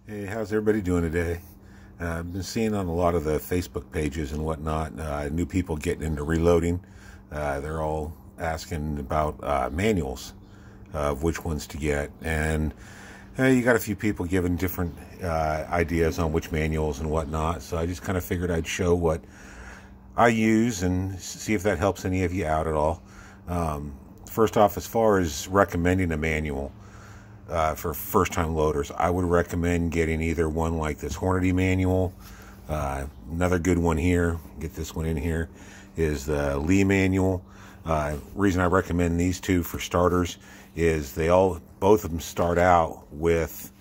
Hey, how's everybody doing today? I've been seeing on a lot of the Facebook pages and whatnot, new people getting into reloading. They're all asking about manuals of which ones to get. And you got a few people giving different ideas on which manuals and whatnot. So I just kind of figured I'd show what I use and see if that helps any of you out at all. First off, as far as recommending a manual, for first-time loaders, I would recommend getting either one like this Hornady manual. Another good one here, get this one in here, is the Lee manual. Reason I recommend these two for starters is both of them start out with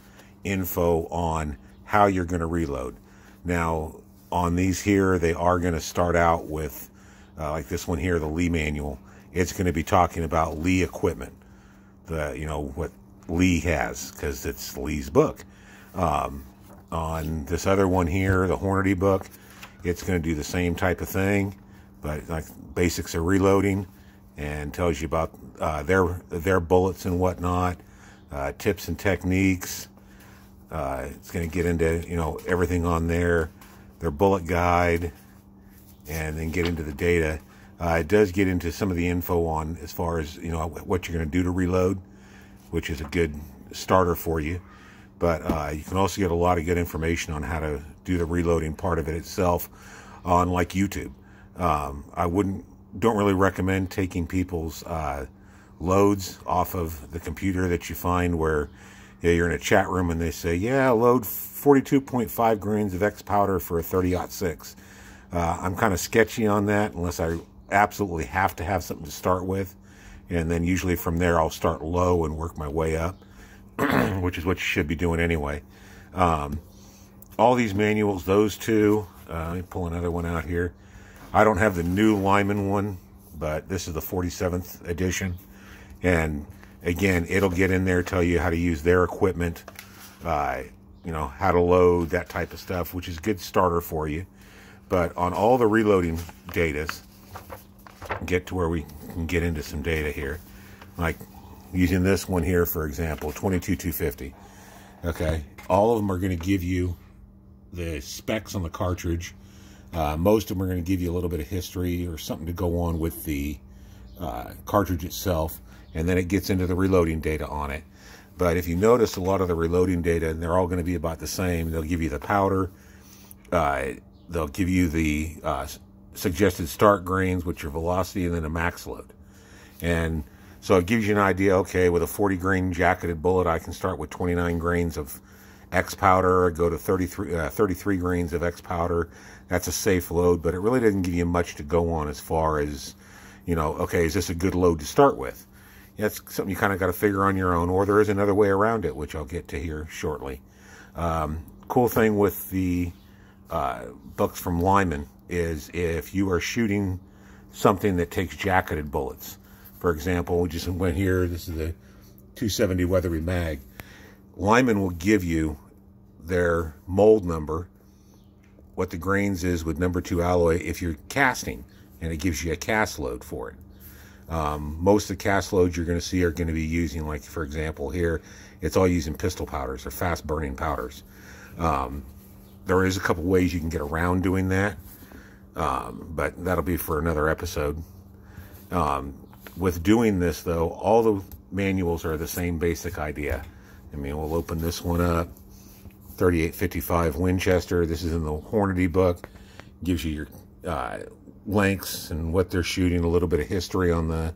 info on how you're going to reload. Now, on these here, they are going to start out with, like this one here, the Lee manual. It's going to be talking about Lee equipment, what Lee has, because it's Lee's book. On this other one here, the Hornady book, it's going to do the same type of thing, but like basics of reloading, and tells you about their bullets and whatnot, tips and techniques. It's going to get into everything on their bullet guide, and then get into the data. It does get into some of the info on as far as what you're going to do to reload, which is a good starter for you. But you can also get a lot of good information on how to do the reloading part of it itself on like YouTube. Don't really recommend taking people's loads off of the computer that you find where you're in a chat room and they say, yeah, load 42.5 grains of X powder for a 30-06. I'm kind of sketchy on that unless I absolutely have to have something to start with. And then usually from there, I'll start low and work my way up, which is what you should be doing anyway. All these manuals, those two, let me pull another one out here. I don't have the new Wyman one, but this is the 47th edition. And again, it'll get in there, tell you how to use their equipment, how to load, that type of stuff, which is a good starter for you. But on all the reloading datas, get to where we can get into some data here, like using this one here, for example, 22-250. Okay, all of them are going to give you the specs on the cartridge. Most of them are going to give you a little bit of history or something to go on with the cartridge itself, and then it gets into the reloading data on it. But if you notice, a lot of the reloading data, and they're all going to be about the same. They'll give you the powder, they'll give you the suggested start grains, which are velocity, and then a max load. And so it gives you an idea, okay, with a 40 grain jacketed bullet, I can start with 29 grains of X powder, or go to 33 grains of X powder. That's a safe load, but it really doesn't give you much to go on as far as, okay, is this a good load to start with? That's something you kind of got to figure on your own, or there is another way around it, which I'll get to here shortly. Cool thing with the books from Wyman is if you are shooting something that takes jacketed bullets. For example, we just went here, this is the 270 Weatherby mag. Wyman will give you their mold number, what the grains is with number 2 alloy if you're casting, and it gives you a cast load for it. Most of the cast loads you're going to see are going to be using, like for example here, it's all using pistol powders or fast burning powders. There is a couple ways you can get around doing that. But that'll be for another episode. With doing this, though, all the manuals are the same basic idea. I mean, we'll open this one up. 3855 Winchester. This is in the Hornady book. Gives you your lengths and what they're shooting, a little bit of history on the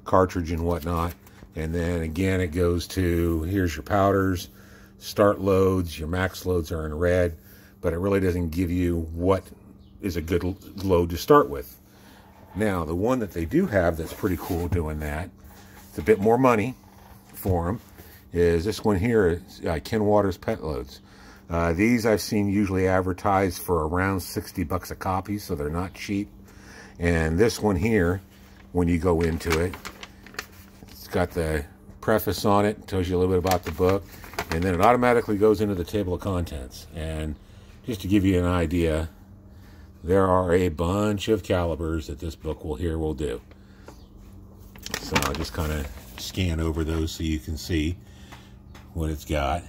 cartridge and whatnot. And then, again, it goes to, here's your powders, start loads. Your max loads are in red. But it really doesn't give you what is a good load to start with. Now, the one that they do have that's pretty cool doing that, it's a bit more money for them, is this one here, Ken Waters pet loads. These I've seen usually advertised for around 60 bucks a copy, so they're not cheap. And this one here, when you go into it, it's got the preface on it, tells you a little bit about the book, and then it automatically goes into the table of contents. And just to give you an idea, there are a bunch of calibers that this book will do. So I'll just kind of scan over those so you can see what it's got.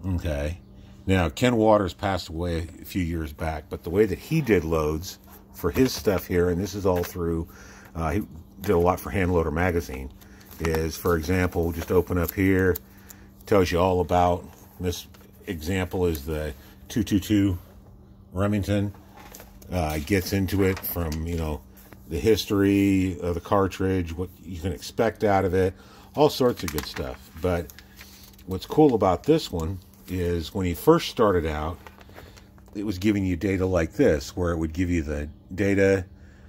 Okay. Now, Ken Waters passed away a few years back, but the way that he did loads for his stuff here, and this is all through, he did a lot for Hand Loader Magazine, is, for example, just open up here, tells you all about, this example is the 222 Remington. Gets into it from, you know, the history of the cartridge, what you can expect out of it, all sorts of good stuff. But what's cool about this one is when he first started out, it was giving you data like this, where it would give you the data,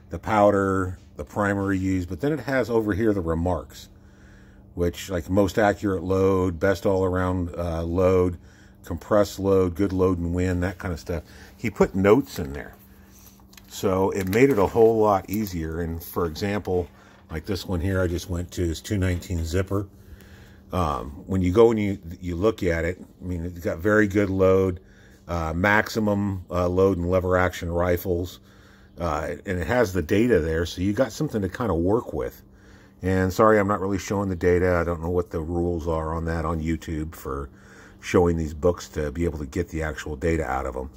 the powder, the primer used, but then it has over here the remarks, which, like, most accurate load, best all-around load, compressed load, good load and win, that kind of stuff. He put notes in there. So it made it a whole lot easier. And for example, like this one here, I just went to is 219 zipper. When you go and you look at it, I mean, it's got very good load, maximum load and lever action rifles. And it has the data there, so you got something to kind of work with. And sorry, I'm not really showing the data. I don't know what the rules are on that on YouTube for showing these books to be able to get the actual data out of them.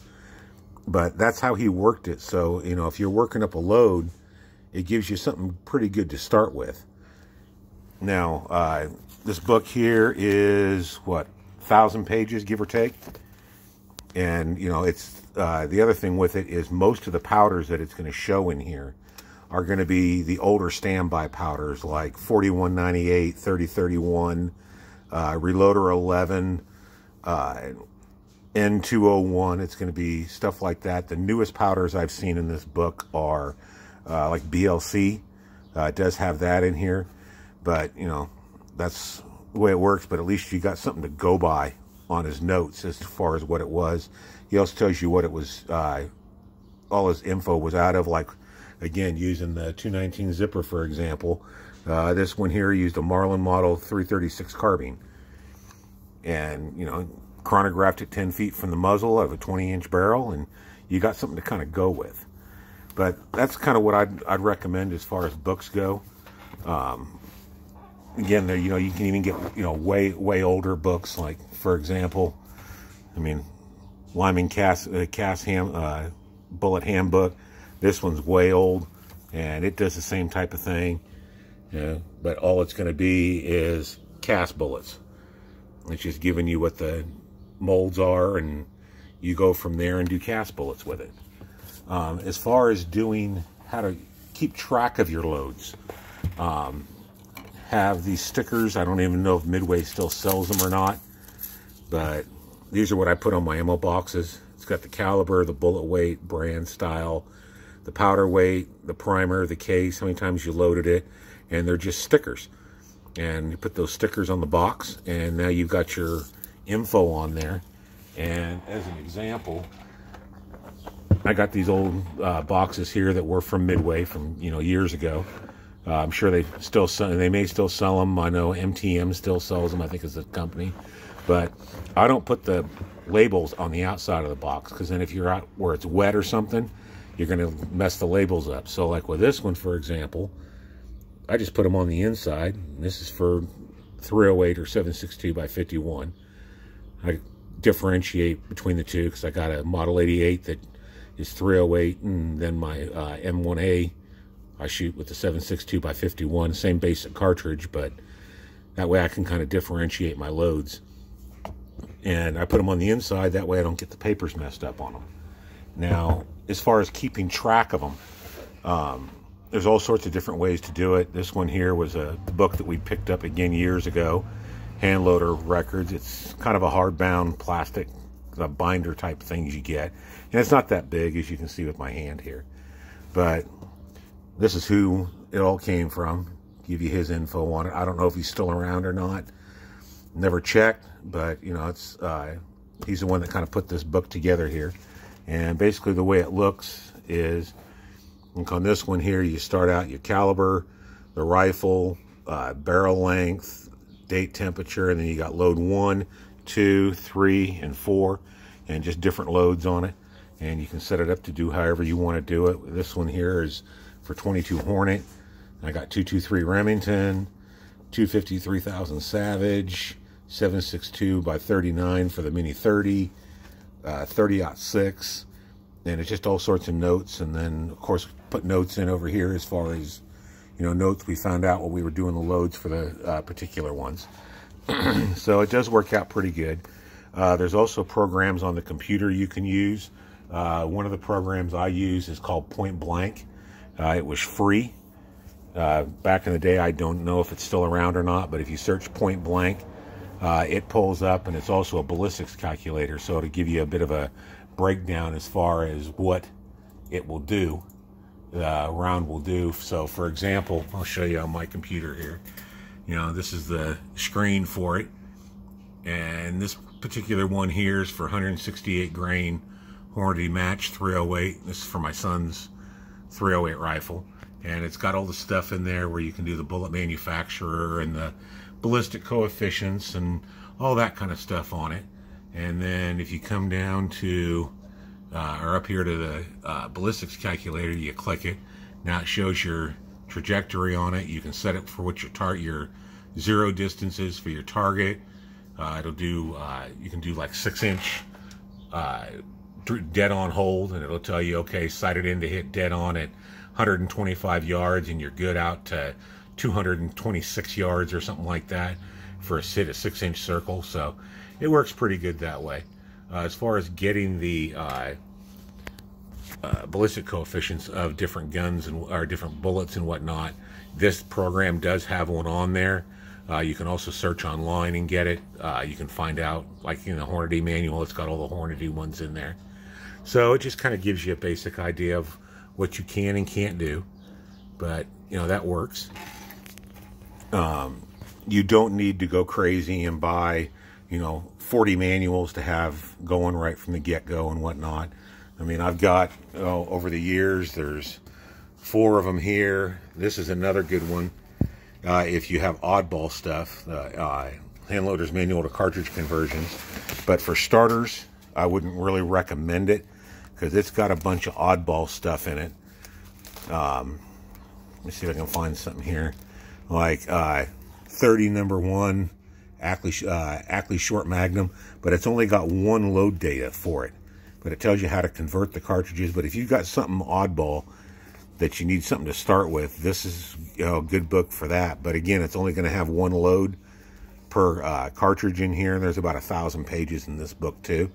But that's how he worked it. So, you know, if you're working up a load, it gives you something pretty good to start with. Now, this book here is, what, 1,000 pages, give or take? And, you know, it's the other thing with it is most of the powders that it's going to show in here are going to be the older standby powders, like 4198, 3031, Reloader 11, N201. It's going to be stuff like that. The newest powders I've seen in this book are like BLC. It does have that in here, but, you know, that's the way it works. But at least you got something to go by on his notes as far as what it was. He also tells you what it was, all his info was out of, like, again, using the 219 zipper, for example. This one here used a Marlin Model 336 carbine. And, you know, chronographed it 10 feet from the muzzle of a 20-inch barrel, and you got something to kind of go with. But that's kind of what I'd recommend as far as books go. Again, there, you know, you can even get, you know, way older books, like, for example, I mean, Wyman Bullet Handbook. This one's way old, and it does the same type of thing. You know, but all it's going to be is cast bullets. It's just giving you what the molds are, and you go from there and do cast bullets with it. As far as doing how to keep track of your loads, have these stickers. I don't even know if Midway still sells them or not, but these are what I put on my ammo boxes. It's got the caliber, the bullet weight, brand, style, the powder weight, the primer, the case, how many times you loaded it, and they're just stickers. And you put those stickers on the box, and now you've got your info on there. And as an example, I got these old boxes here that were from Midway from, you know, years ago. I'm sure they still sell, they may still sell them. I know MTM still sells them, I think, is the company. But I don't put the labels on the outside of the box, because then if you're out where it's wet or something, you're going to mess the labels up. So like with this one, for example, I just put them on the inside. This is for 308 or 7.62 by 51. I differentiate between the two because I got a Model 88 that is 308, and then my M1A I shoot with the 7.62 by 51. Same basic cartridge, but that way I can kind of differentiate my loads. And I put them on the inside, that way I don't get the papers messed up on them. Now, as far as keeping track of them, there's all sorts of different ways to do it. This one here was a book that we picked up again years ago, Hand Loader Records. It's kind of a hardbound plastic, the binder type things you get. And it's not that big, as you can see with my hand here. But this is who it all came from. Give you his info on it. I don't know if he's still around or not. Never checked, but, you know, it's he's the one that kind of put this book together here. And basically the way it looks is, look on this one here, you start out your caliber, the rifle, barrel length, date, temperature, and then you got load 1, 2, 3, and 4, and just different loads on it. And you can set it up to do however you want to do it. This one here is for 22 Hornet. I got 223 Remington, 250 3000 Savage, 7.62 by 39 for the Mini 30, 30-06, and it's just all sorts of notes. And then, of course, put notes in over here as far as, notes we found out while we were doing the loads for the particular ones. So it does work out pretty good. There's also programs on the computer you can use. One of the programs I use is called Point Blank. It was free. Back in the day, I don't know if it's still around or not, but if you search Point Blank, it pulls up, and it's also a ballistics calculator, so it'll give you a bit of a breakdown as far as what it will do, round will do. So, for example, I'll show you on my computer here. This is the screen for it, and this particular one here is for 168 grain Hornady match 308. This is for my son's 308 rifle, and it's got all the stuff in there where you can do the bullet manufacturer and the ballistic coefficients and all that kind of stuff on it. And then if you come down to or up here to the ballistics calculator, you click it. Now it shows your trajectory on it. You can set it for what your zero distance is for your target. It'll do you can do like 6-inch dead on hold, and it'll tell you, okay, sight it in to hit dead on at 125 yards, and you're good out to 226 yards or something like that for a 6-inch circle. So it works pretty good that way. As far as getting the ballistic coefficients of different guns or different bullets and whatnot, this program does have one on there. You can also search online and get it. You can find out, like in the Hornady manual, it's got all the Hornady ones in there. So it just kind of gives you a basic idea of what you can and can't do. But, that works. You don't need to go crazy and buy, 40 manuals to have going right from the get-go and whatnot. I mean, I've got, over the years, there's 4 of them here. This is another good one. If you have oddball stuff, Handloader's Manual to Cartridge Conversions. But for starters, I wouldn't really recommend it because it's got a bunch of oddball stuff in it. Let me see if I can find something here. Like 30 #1 Ackley Short Magnum, but it's only got 1 load data for it. But it tells you how to convert the cartridges. But if you've got something oddball that you need something to start with, this is a good book for that. But again, it's only going to have 1 load per cartridge in here, and there's about 1,000 pages in this book too.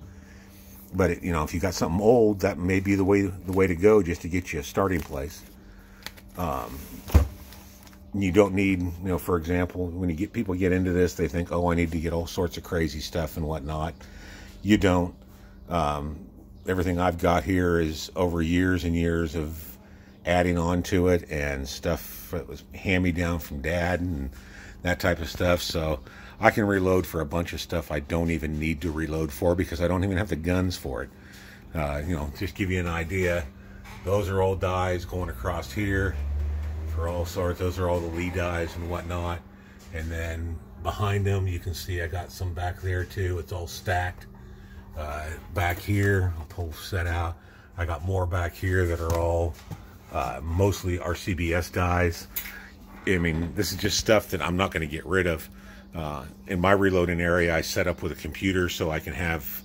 But if you got something old, that may be the way to go, just to get you a starting place. You don't need, for example, when people get into this, they think, oh, I need to get all sorts of crazy stuff and whatnot. You don't. Everything I've got here is over years and years of adding on to it, and stuff that was hand-me-down from Dad and that type of stuff. So I can reload for a bunch of stuff I don't even need to reload for because I don't even have the guns for it. Just give you an idea. Those are all dies going across here for all sorts. Those are all the Lee dies and whatnot. And then behind them, you can see I got some back there too. It's all stacked. Back here, I'll pull set out. I got more back here that are all mostly RCBS dies. I mean, this is just stuff that I'm not going to get rid of. In my reloading area, I set up with a computer so I can have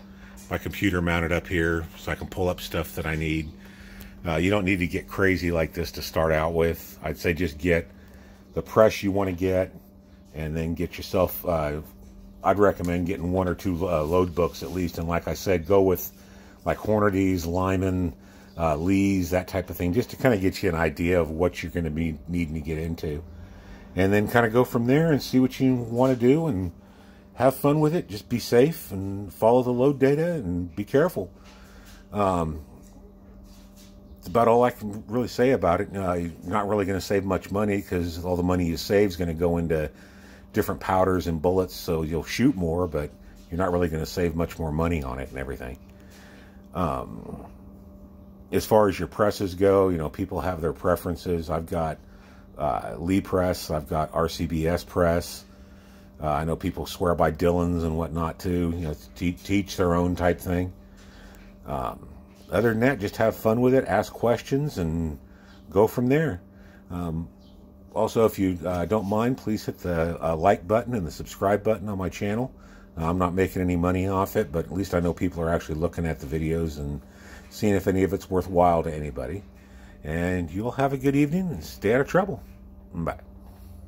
my computer mounted up here so I can pull up stuff that I need. You don't need to get crazy like this to start out with. I'd say just get the press you want to get, and then get yourself, I'd recommend getting 1 or 2 load books at least. And like I said, go with like Hornady's, Lyman, Lee's, that type of thing, just to kind of get you an idea of what you're going to be needing to get into. And then kind of go from there and see what you want to do and have fun with it. Just be safe and follow the load data and be careful. It's about all I can really say about it. You're not really going to save much money because all the money you save is going to go into different powders and bullets, so you'll shoot more, but you're not really going to save much more money on it and everything. As far as your presses go, people have their preferences. I've got Lee press. I've got RCBS press. I know people swear by Dillon's and whatnot too. Teach their own type thing. Other than that, just have fun with it. Ask questions and go from there. Also, if you don't mind, please hit the like button and the subscribe button on my channel. I'm not making any money off it, but at least I know people are actually looking at the videos and seeing if any of it's worthwhile to anybody. And you'll have a good evening and stay out of trouble. Bye.